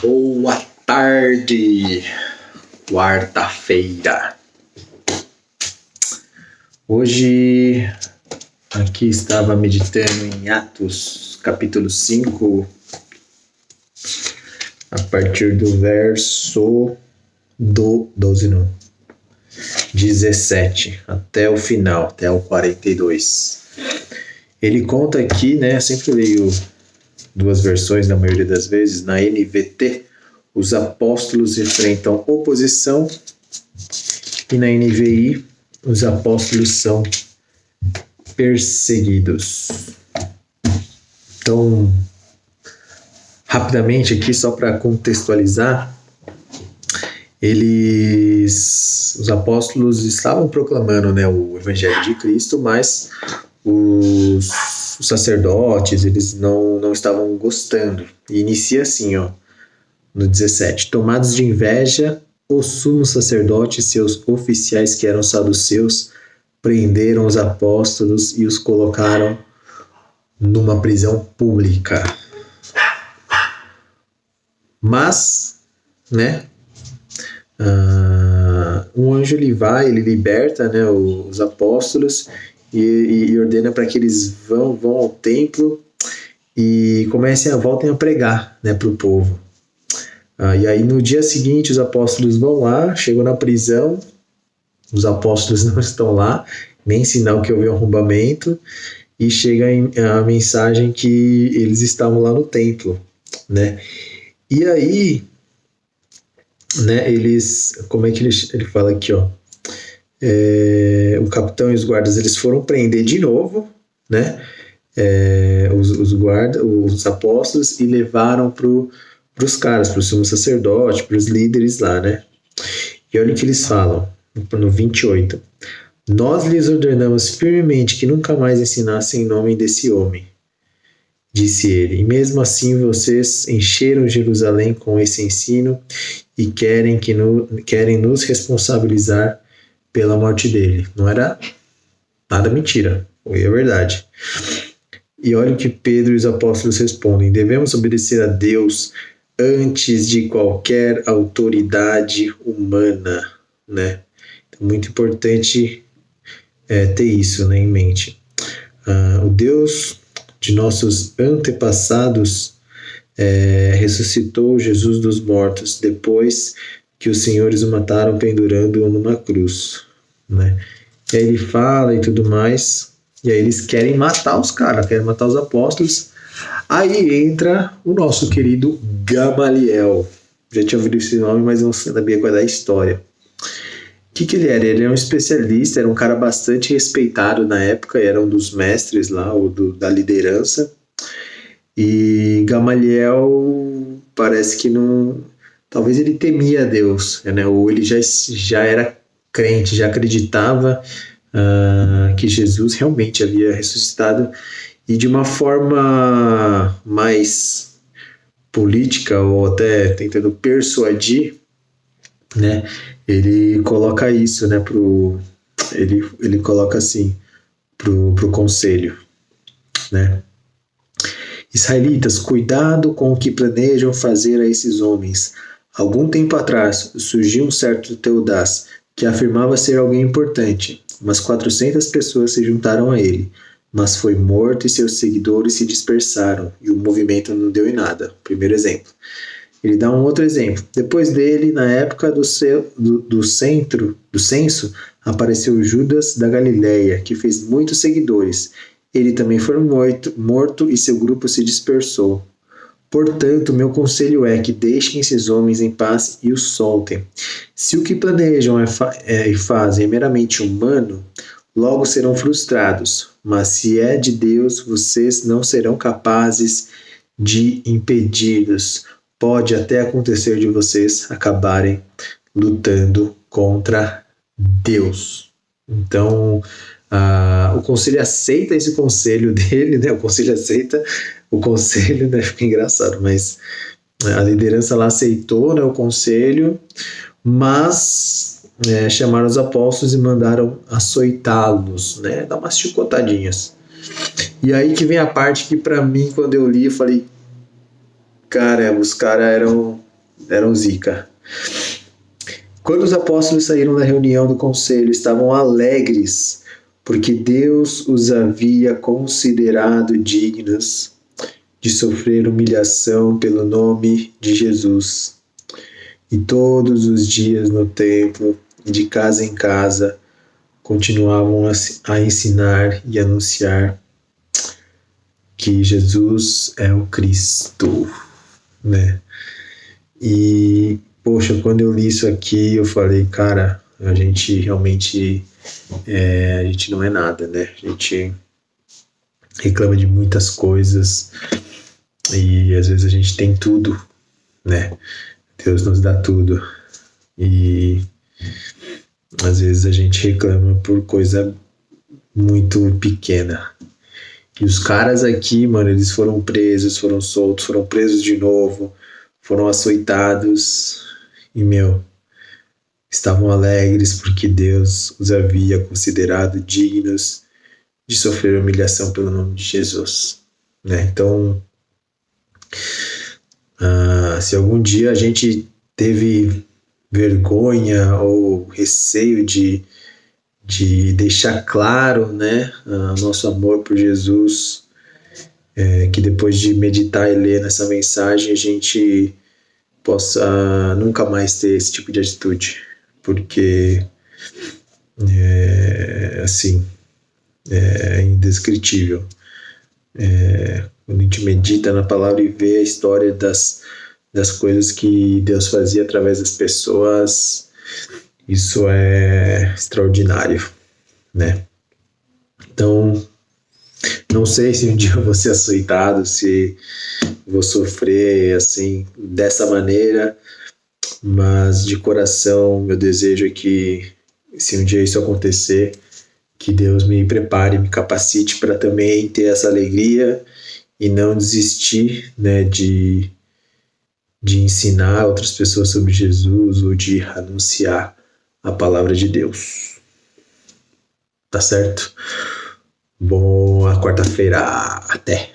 Boa tarde, quarta-feira. Hoje aqui estava meditando em Atos, capítulo 5, a partir do verso 17, até o final, até o 42. Ele conta aqui, né, eu sempre leio duas versões na maioria das vezes, na NVT, os apóstolos enfrentam oposição, e na NVI, os apóstolos são perseguidos. Então, rapidamente aqui, só para contextualizar, os apóstolos estavam proclamando, né, o Evangelho de Cristo, mas os sacerdotes, eles não estavam gostando. E inicia assim, no 17. Tomados de inveja, o sumo sacerdote e seus oficiais, que eram saduceus, prenderam os apóstolos e os colocaram numa prisão pública. Mas, né, um anjo ele liberta, né, os apóstolos e ordena para que eles vão ao templo e voltem a pregar, né, para o povo. E aí no dia seguinte os apóstolos vão lá, chegam na prisão, os apóstolos não estão lá, nem sinal que houve um arrombamento, e chega a mensagem que eles estavam lá no templo, né? E aí, né, como é que ele fala aqui, o capitão e os guardas, eles foram prender de novo, né, os apóstolos, e levaram para os caras, para o sumo sacerdote, para os líderes lá, né. E olha o que eles falam no 28. Nós lhes ordenamos firmemente que nunca mais ensinassem em nome desse homem, disse ele, e mesmo assim vocês encheram Jerusalém com esse ensino e querem nos responsabilizar pela morte dele. Não era nada mentira, foi a verdade. E olha o que Pedro e os apóstolos respondem: devemos obedecer a Deus antes de qualquer autoridade humana, né? Então, muito importante ter isso, né, em mente. O Deus de nossos antepassados ressuscitou Jesus dos mortos depois que os senhores o mataram pendurando-o numa cruz, né? E aí ele fala e tudo mais, e aí eles querem matar os caras, querem matar os apóstolos. Aí entra o nosso querido Gamaliel. Já tinha ouvido esse nome, mas não sabia qual é a história. O que ele era? Ele era um especialista, era um cara bastante respeitado na época, era um dos mestres lá, da liderança. E Gamaliel parece que não... Talvez ele temia a Deus, né? Ou ele já era crente, já acreditava que Jesus realmente havia ressuscitado, e de uma forma mais política, ou até tentando persuadir, né? Ele coloca isso, né? Ele coloca assim pro conselho, né? Israelitas, cuidado com o que planejam fazer a esses homens. Algum tempo atrás surgiu um certo Teudás que afirmava ser alguém importante. Umas 400 pessoas se juntaram a ele, mas foi morto e seus seguidores se dispersaram e o movimento não deu em nada. Primeiro exemplo. Ele dá um outro exemplo. Depois dele, na época do censo, apareceu Judas da Galileia, que fez muitos seguidores. Ele também foi morto e seu grupo se dispersou. Portanto, meu conselho é que deixem esses homens em paz e os soltem. Se o que planejam e fazem é meramente humano, logo serão frustrados. Mas se é de Deus, vocês não serão capazes de impedi-los. Pode até acontecer de vocês acabarem lutando contra Deus. Então, o conselho aceita esse conselho dele, né? O conselho aceita o conselho, né? Fica engraçado, mas a liderança lá aceitou, né, o conselho, mas chamaram os apóstolos e mandaram açoitá-los, né? Dar umas chicotadinhas. E aí que vem a parte que, para mim, quando eu li, eu falei: caramba, os caras eram eram zica. Quando os apóstolos saíram da reunião do conselho, estavam alegres, porque Deus os havia considerado dignos de sofrer humilhação pelo nome de Jesus. E todos os dias no templo, de casa em casa, continuavam a ensinar e anunciar que Jesus é o Cristo, né? E, poxa, quando eu li isso aqui, eu falei, cara, a gente realmente, a gente não é nada, né? A gente reclama de muitas coisas e às vezes a gente tem tudo, né? Deus nos dá tudo e às vezes a gente reclama por coisa muito pequena. E os caras aqui, mano, eles foram presos, foram soltos, foram presos de novo, foram açoitados e, estavam alegres porque Deus os havia considerado dignos de sofrer humilhação pelo nome de Jesus, né? Então, se algum dia a gente teve vergonha ou receio de deixar claro, né, nosso amor por Jesus, que depois de meditar e ler nessa mensagem a gente possa nunca mais ter esse tipo de atitude, porque assim, é indescritível. Quando a gente medita na palavra e vê a história das coisas que Deus fazia através das pessoas, isso é extraordinário, né? Então, não sei se um dia eu vou ser açoitado, se vou sofrer assim, dessa maneira, mas de coração, meu desejo é que, se um dia isso acontecer, que Deus me prepare, me capacite para também ter essa alegria e não desistir, né, de ensinar outras pessoas sobre Jesus ou de anunciar a palavra de Deus. Tá certo? Boa quarta-feira. Até!